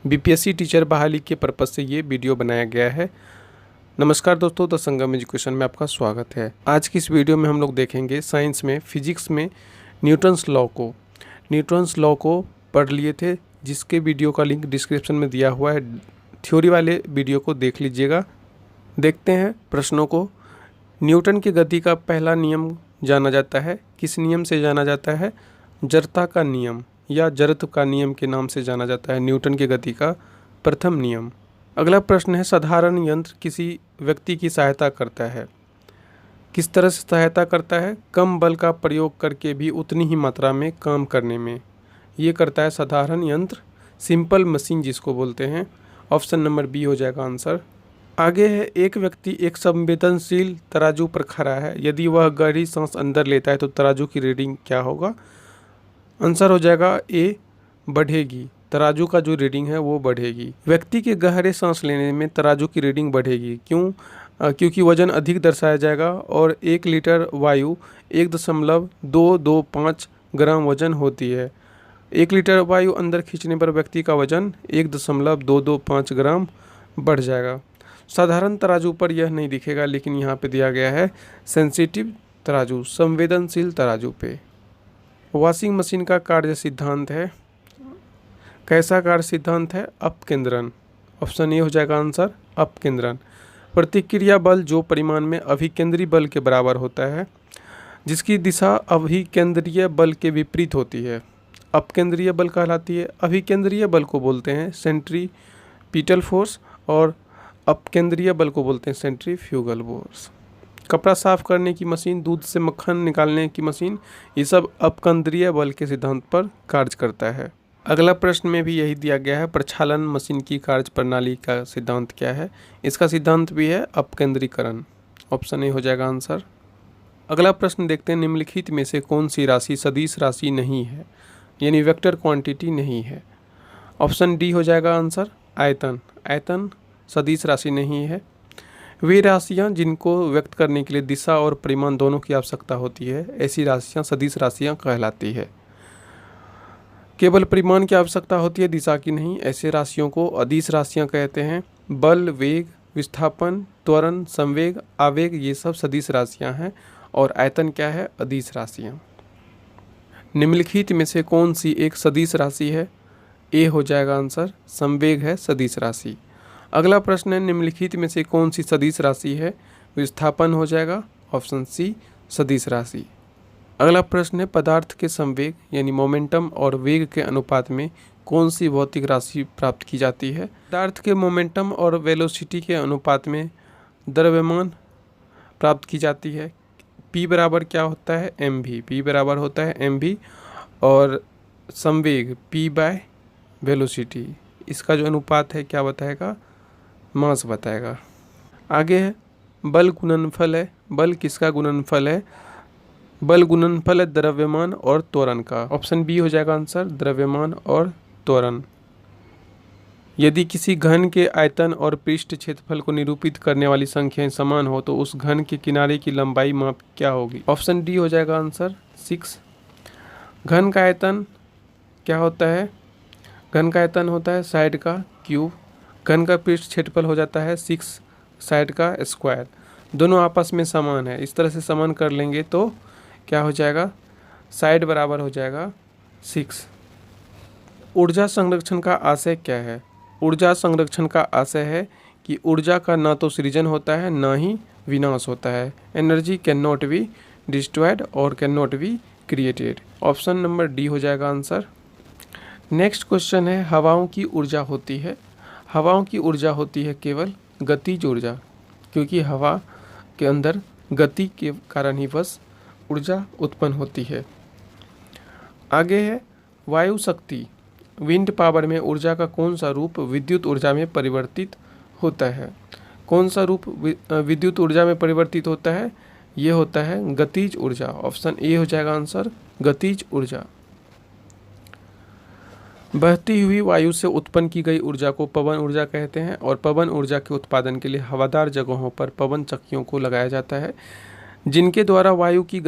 BPSC teacher बहाली के purpose से ये वीडियो बनाया गया है। नमस्कार दोस्तों, द संगम एजुकेशन में आपका स्वागत है। आज की इस वीडियो में हम लोग देखेंगे साइंस में, फिजिक्स में न्यूटन्स लॉ को पढ़ लिए थे, जिसके वीडियो का लिंक डिस्क्रिप्शन में दिया हुआ है। थ्योरी वाले वीडियो को देख लीजिएगा। देखते हैं प्रश्नों को। न्यूटन की गति का पहला नियम जाना जाता है, किस नियम से जाना जाता है? जड़ता का नियम या जड़त्व का नियम के नाम से जाना जाता है न्यूटन की गति का प्रथम नियम। अगला प्रश्न है, साधारण यंत्र किसी व्यक्ति की सहायता करता है। किस तरह से सहायता करता है? कम बल का प्रयोग करके भी उतनी ही मात्रा में काम करने में ये करता है साधारण यंत्र, सिंपल मशीन जिसको बोलते हैं। ऑप्शन नंबर बी हो जाएगा आंसर। आगे है, एक व्यक्ति एक संवेदनशील तराजू पर खड़ा है। यदि वह गहरी सांस अंदर लेता है तो तराजू की रीडिंग क्या होगा? आंसर हो जाएगा ए, बढ़ेगी। तराजू का जो रीडिंग है वो बढ़ेगी। व्यक्ति के गहरे सांस लेने में तराजू की रीडिंग बढ़ेगी। क्यों? क्योंकि वजन अधिक दर्शाया जाएगा और 1 लीटर वायु 1.225 ग्राम वजन होती है। 1 लीटर वायु अंदर खींचने पर व्यक्ति का वजन 1.225 ग्राम बढ़ जाएगा। साधारण तराजू पर यह नहीं दिखेगा, लेकिन यहाँ पे दिया गया है सेंसिटिव तराजू, संवेदनशील तराजू पे। वॉशिंग मशीन का कार्य सिद्धांत है, कैसा कार्य सिद्धांत है? अपकेंद्रन। ऑप्शन ए हो जाएगा आंसर, अपकेंद्रन। प्रतिक्रिया बल जो परिमाण में अभिकेंद्री बल के बराबर होता है, जिसकी दिशा अभिकेंद्रीय बल के विपरीत होती है, अपकेंद्रीय बल कहलाती है। अभिकेंद्रीय बल को बोलते हैं सेंट्रीपिटल फोर्स और अपकेंद्रीय बल को बोलते हैं सेंट्रीफ्यूगल फोर्स। कपड़ा साफ करने की मशीन, दूध से मक्खन निकालने की मशीन, ये सब अपकेंद्रीय बल के सिद्धांत पर कार्य करता है। अगला प्रश्न में भी यही दिया गया है, प्रक्षालन मशीन की कार्य प्रणाली का सिद्धांत क्या है? इसका सिद्धांत भी है अपकेंद्रीकरण। ऑप्शन ए हो जाएगा आंसर। अगला प्रश्न देखते हैं, निम्नलिखित में से कौन सी राशि सदिश राशि नहीं है, यानी वेक्टर क्वांटिटी नहीं है? ऑप्शन डी हो जाएगा आंसर, आयतन। आयतन सदिश राशि नहीं है। वे राशियाँ जिनको व्यक्त करने के लिए दिशा और परिमाण दोनों की आवश्यकता होती है, ऐसी राशियाँ सदिश राशियाँ कहलाती है। केवल परिमाण की आवश्यकता होती है, दिशा की नहीं, ऐसे राशियों को अदिश राशियाँ कहते हैं। बल, वेग, विस्थापन, त्वरण, संवेग, आवेग, ये सब सदिश राशियाँ हैं। और आयतन क्या है? अदिश राशियाँ। निम्नलिखित में से कौन सी एक सदिश राशि है? ए हो जाएगा आंसर, संवेग है सदिश राशि। अगला प्रश्न है, निम्नलिखित में से कौन सी सदिश राशि है? विस्थापन हो जाएगा, ऑप्शन सी सदिश राशि। अगला प्रश्न है, पदार्थ के संवेग यानी मोमेंटम और वेग के अनुपात में कौन सी भौतिक राशि प्राप्त की जाती है? पदार्थ के मोमेंटम और वेलोसिटी के अनुपात में द्रव्यमान प्राप्त की जाती है। P बराबर क्या होता है? mv। P बराबर होता है mv और संवेग P बाय वेलोसिटी, इसका जो अनुपात है क्या बताएगा? मास बताएगा। आगे है, बल गुणनफल है। बल किसका गुणनफल है? बल गुणनफल है द्रव्यमान और त्वरण का। ऑप्शन बी हो जाएगा आंसर, द्रव्यमान और त्वरण। यदि किसी घन के आयतन और पृष्ठ क्षेत्रफल को निरूपित करने वाली संख्याएं समान हो तो उस घन के किनारे की लंबाई माप क्या होगी? ऑप्शन डी हो जाएगा आंसर, 6। घन का आयतन क्या होता है? घन का आयतन होता है साइड का क्यूब। घन का पृष्ठ क्षेत्रफल हो जाता है 6 साइड का स्क्वायर। दोनों आपस में समान है, इस तरह से समान कर लेंगे तो क्या हो जाएगा? साइड बराबर हो जाएगा 6। ऊर्जा संरक्षण का आशय क्या है? ऊर्जा संरक्षण का आशय है कि ऊर्जा का ना तो सृजन होता है ना ही विनाश होता है। Energy can not be destroyed और can not be created. Option number D हो जाएगा आंसर। नेक्स्ट क्वेश्चन है, हवाओं की ऊर्जा होती है। हवाओं की ऊर्जा होती है केवल गतिज ऊर्जा, क्योंकि हवा के अंदर गति के कारण ही बस ऊर्जा उत्पन्न होती है। आगे है, वायु शक्ति विंड पावर में ऊर्जा का कौन सा रूप विद्युत ऊर्जा में परिवर्तित होता है? कौन सा रूप विद्युत ऊर्जा में परिवर्तित होता है? ये होता है गतिज ऊर्जा। ऑप्शन ए हो जाएगा आंसर, गतिज ऊर्जा। बहती हुई वायु से उत्पन्न की गई ऊर्जा को पवन ऊर्जा कहते हैं और पवन ऊर्जा के उत्पादन के लिए हवादार जगहों पर पवन चक्कियों को लगाया जाता है, जिनके द्वारा वायु की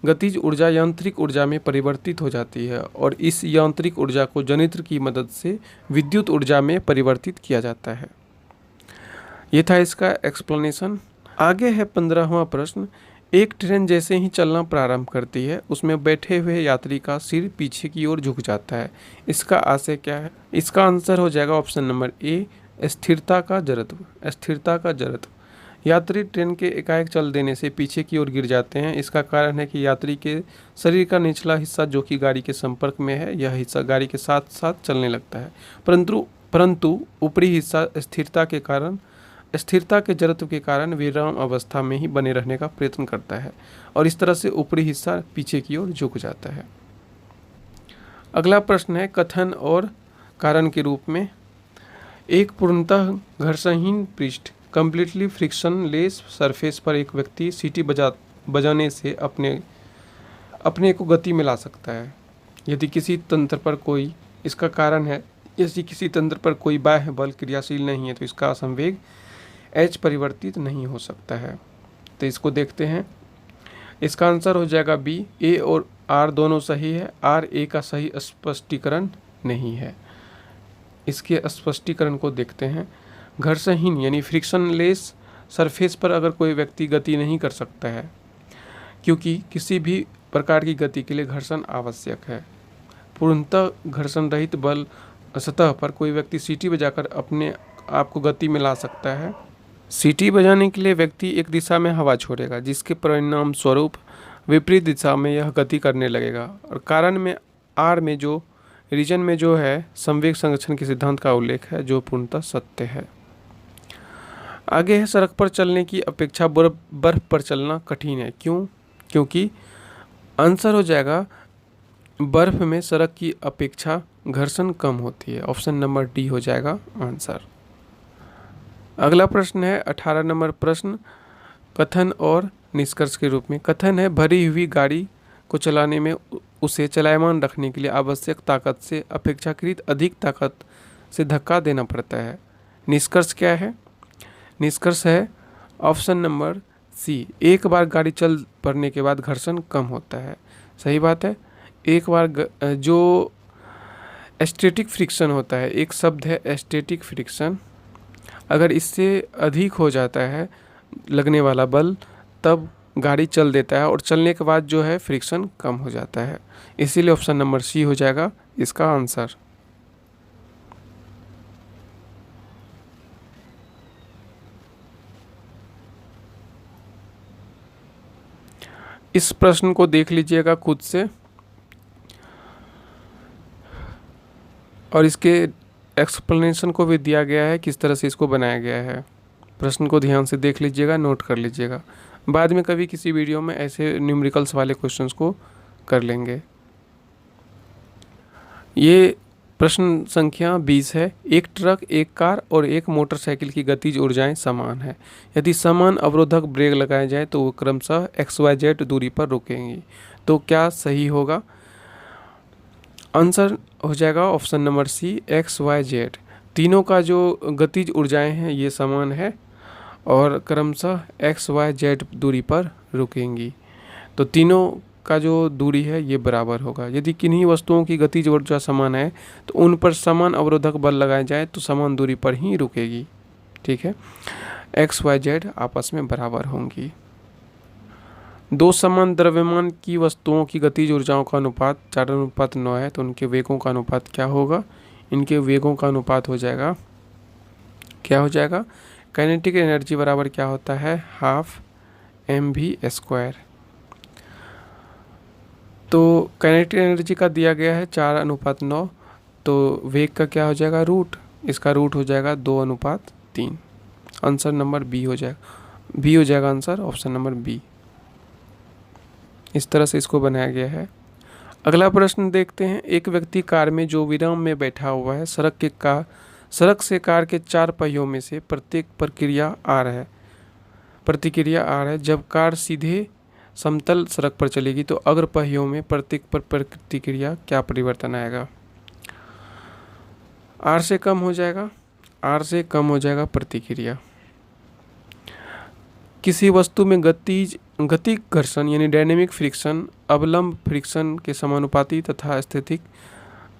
गतिज ऊर्जा यांत्रिक ऊर्जा में परिवर्तित हो जाती है और इस यांत्रिक ऊर्जा को जनरेटर की मदद से विद्युत ऊर्जा में परिवर्तित किया जाता है। ये था इसका एक्सप्लेनेशन। आगे है 15वां प्रश्न। एक ट्रेन जैसे ही चलना प्रारंभ करती है उसमें बैठे हुए यात्री का सिर पीछे की ओर झुक जाता है, इसका आशय क्या है? इसका आंसर हो जाएगा ऑप्शन नंबर ए, स्थिरता का जड़त्व। स्थिरता का जड़त्व। यात्री ट्रेन के एकाएक चल देने से पीछे की ओर गिर जाते हैं। इसका कारण है कि यात्री के शरीर का निचला हिस्सा जो कि गाड़ी के संपर्क में है, यह हिस्सा गाड़ी के साथ साथ चलने लगता है, परंतु ऊपरी हिस्सा स्थिरता के जड़त्व के कारण विराम अवस्था में ही बने रहने का प्रयत्न करता है और इस तरह से ऊपरी हिस्सा पीछे की ओर झुक जाता है। अगला प्रश्न है कथन और कारण के रूप में। एक पूर्णतः घर्षणहीन पृष्ठ कम्प्लीटली फ्रिक्शनलेस सरफेस पर एक व्यक्ति सीटी बजाने से अपने को गति में ला सकता है यदि किसी तंत्र पर कोई इसका कारण है यदि किसी तंत्र पर कोई बाह्य बल क्रियाशील नहीं है तो इसका संवेग एच परिवर्तित नहीं हो सकता है। तो इसको देखते हैं। इसका आंसर हो जाएगा बी, ए और आर दोनों सही है। आर ए का सही स्पष्टीकरण नहीं है। इसके स्पष्टीकरण को देखते हैं। घर्षणहीन यानी फ्रिक्शनलेस सरफेस पर अगर कोई व्यक्ति गति नहीं कर सकता है क्योंकि किसी भी प्रकार की गति के लिए घर्षण आवश्यक है। पूर्णतः घर्षण रहित बल सतह पर कोई व्यक्ति सीटी बजाकर अपने आप को गति में ला सकता है। सीटी बजाने के लिए व्यक्ति एक दिशा में हवा छोड़ेगा जिसके परिणाम स्वरूप विपरीत दिशा में यह गति करने लगेगा और कारण में आर में जो रीजन में जो है संवेग संरक्षण के सिद्धांत का उल्लेख है जो पूर्णतः सत्य है। आगे है सड़क पर चलने की अपेक्षा बर्फ पर चलना कठिन है। क्यों? क्योंकि आंसर हो जाएगा बर्फ में सड़क की अपेक्षा घर्षण कम होती है। ऑप्शन नंबर डी हो जाएगा आंसर। अगला प्रश्न है 18 नंबर प्रश्न कथन और निष्कर्ष के रूप में। कथन है भरी हुई गाड़ी को चलाने में उसे चलायमान रखने के लिए आवश्यक ताकत से अपेक्षाकृत अधिक ताकत से धक्का देना पड़ता है। निष्कर्ष क्या है? निष्कर्ष है ऑप्शन नंबर सी, एक बार गाड़ी चल पड़ने के बाद घर्षण कम होता है। सही बात है। एक बार जो स्टैटिक फ्रिक्शन होता है, एक शब्द है स्टैटिक फ्रिक्शन, अगर इससे अधिक हो जाता है लगने वाला बल तब गाड़ी चल देता है और चलने के बाद जो है फ्रिक्शन कम हो जाता है। इसीलिए ऑप्शन नंबर सी हो जाएगा इसका आंसर। इस प्रश्न को देख लीजिएगा खुद से और इसके एक्सप्लेनेशन को भी दिया गया है किस तरह से इसको बनाया गया है। प्रश्न को ध्यान से देख लीजिएगा, नोट कर लीजिएगा। बाद में कभी किसी वीडियो में ऐसे न्यूमेरिकल्स वाले क्वेश्चंस को कर लेंगे। ये प्रश्न संख्या 20 है। एक ट्रक, एक कार और एक मोटरसाइकिल की गतिज ऊर्जाएं समान है। यदि समान अवरोधक ब्रेक लगाए जाए तो वो क्रमशः XYZ दूरी पर रुकेंगी। तो क्या सही होगा? आंसर हो जाएगा ऑप्शन नंबर सी, XYZ। तीनों का जो गतिज ऊर्जाएं हैं ये समान है और क्रमशः XYZ दूरी पर रुकेंगी। तो तीनों का जो दूरी है ये बराबर होगा। यदि किन्हीं वस्तुओं की गतिज ऊर्जा समान है तो उन पर समान अवरोधक बल लगाए जाए तो समान दूरी पर ही रुकेगी। ठीक है, XYZ आपस में बराबर होंगी। दो समान द्रव्यमान की वस्तुओं की गतिज ऊर्जाओं का अनुपात 4:9 है तो उनके वेगों का अनुपात क्या होगा? इनके वेगों का अनुपात हो जाएगा, क्या हो जाएगा? काइनेटिक एनर्जी बराबर क्या होता है? Half mv²। तो काइनेटिक एनर्जी का दिया गया है 4:9, तो वेग का क्या हो जाएगा? रूट। इसका रूट हो जाएगा 2:3। आंसर नंबर बी हो जाएगा। बी हो जाएगा आंसर, ऑप्शन नंबर बी। इस तरह से इसको बनाया गया है। अगला प्रश्न देखते हैं। एक व्यक्ति कार में जो विराम में बैठा हुआ है, सड़क से कार के 4 पहियों में से प्रत्येक प्रतिक्रिया आ रहा है। जब कार सीधे समतल सड़क पर चलेगी तो अग्र पहियों में प्रत्येक पर प्रतिक्रिया क्या परिवर्तन आएगा? आर से कम हो जाएगा, आर से कम हो जाएगा प्रतिक्रिया। किसी वस्तु में गतिज गतिक घर्षण यानी डायनेमिक फ्रिक्शन अवलंब फ्रिक्शन के समानुपाती तथा स्थैतिक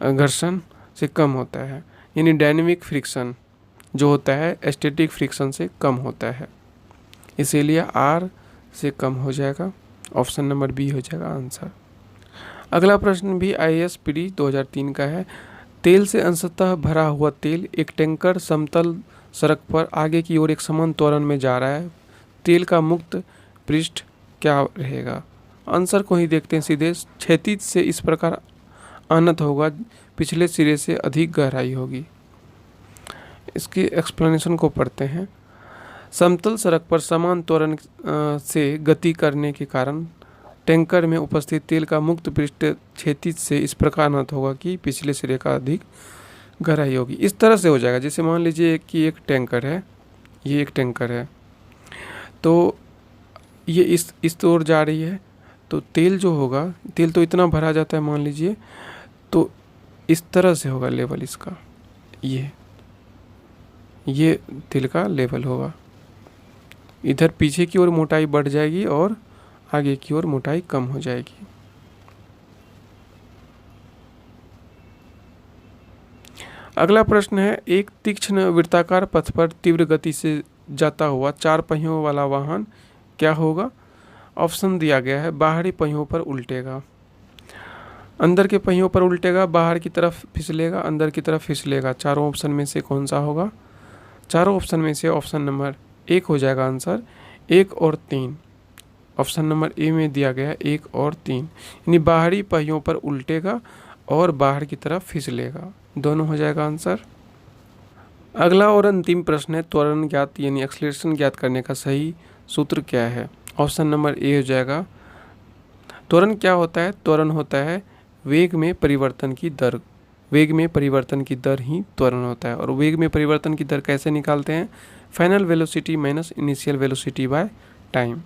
घर्षण से कम होता है। यानी डायनेमिक फ्रिक्शन जो होता है स्टैटिक फ्रिक्शन से कम होता है, इसीलिए R से कम हो जाएगा। ऑप्शन नंबर बी हो जाएगा आंसर। अगला प्रश्न भी IAS PD 2003 का है। तेल से अंशतः भरा हुआ तेल एक टैंकर समतल सड़क पर आगे की ओर एक समान त्वरण में जा रहा है। तेल का मुक्त पृष्ठ क्या रहेगा? आंसर को ही देखते हैं सीधे। क्षैतिज से इस प्रकार आनत होगा, पिछले सिरे से अधिक गहराई होगी। इसकी एक्सप्लेनेशन को पढ़ते हैं। समतल सड़क पर समान त्वरण से गति करने के कारण टैंकर में उपस्थित तेल का मुक्त पृष्ठ क्षैतिज से इस प्रकार आनत होगा कि पिछले सिरे का अधिक गहराई होगी। इस तरह से हो जाएगा, जैसे मान लीजिए कि एक टैंकर है, ये एक टैंकर है, तो ये इस ओर जा रही है, तो तेल जो होगा, तेल तो इतना भरा जाता है मान लीजिए, तो इस तरह से होगा लेवल इसका, ये तेल का लेवल होगा। इधर पीछे की ओर मोटाई बढ़ जाएगी और आगे की ओर मोटाई कम हो जाएगी। अगला प्रश्न है, एक तीक्ष्ण वृत्ताकार पथ पर तीव्र गति से जाता हुआ 4 पहियों वाला वाहन क्या होगा? ऑप्शन दिया गया है। बाहरी पहियों पर उल्टेगा, अंदर के पहियों पर उल्टेगा, बाहर की तरफ फिसलेगा, अंदर की तरफ फिसलेगा। चारों ऑप्शन में से कौन सा होगा? चारों ऑप्शन में से ऑप्शन नंबर 1 हो जाएगा आंसर। 1 और 3, ऑप्शन नंबर ए में दिया गया है 1 और 3, यानी बाहरी पहियों पर उल्टेगा और बाहर की तरफ फिसलेगा, दोनों हो जाएगा आंसर। अगला और अंतिम प्रश्न है, त्वरण ज्ञात यानी एक्सीलरेशन ज्ञात करने का सही सूत्र क्या है? ऑप्शन नंबर ए हो जाएगा। त्वरण क्या होता है? त्वरण होता है वेग में परिवर्तन की दर। वेग में परिवर्तन की दर ही त्वरण होता है। और वेग में परिवर्तन की दर कैसे निकालते हैं? Final velocity minus initial velocity by time,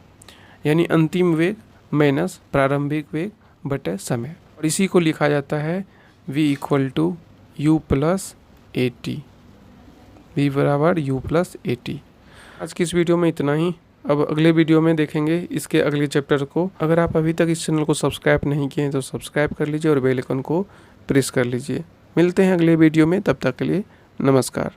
यानी अंतिम वेग माइनस प्रारंभिक वेग बटे समय। और इसी को लिखा जाता है v = u + at, v = u + at। आज की इस वीडियो में इतना ही। अब अगले वीडियो में देखेंगे इसके अगले चैप्टर को। अगर आप अभी तक इस चैनल को सब्सक्राइब नहीं किए हैं तो सब्सक्राइब कर लीजिए और बेल आइकन को प्रेस कर लीजिए। मिलते हैं अगले वीडियो में, तब तक के लिए नमस्कार।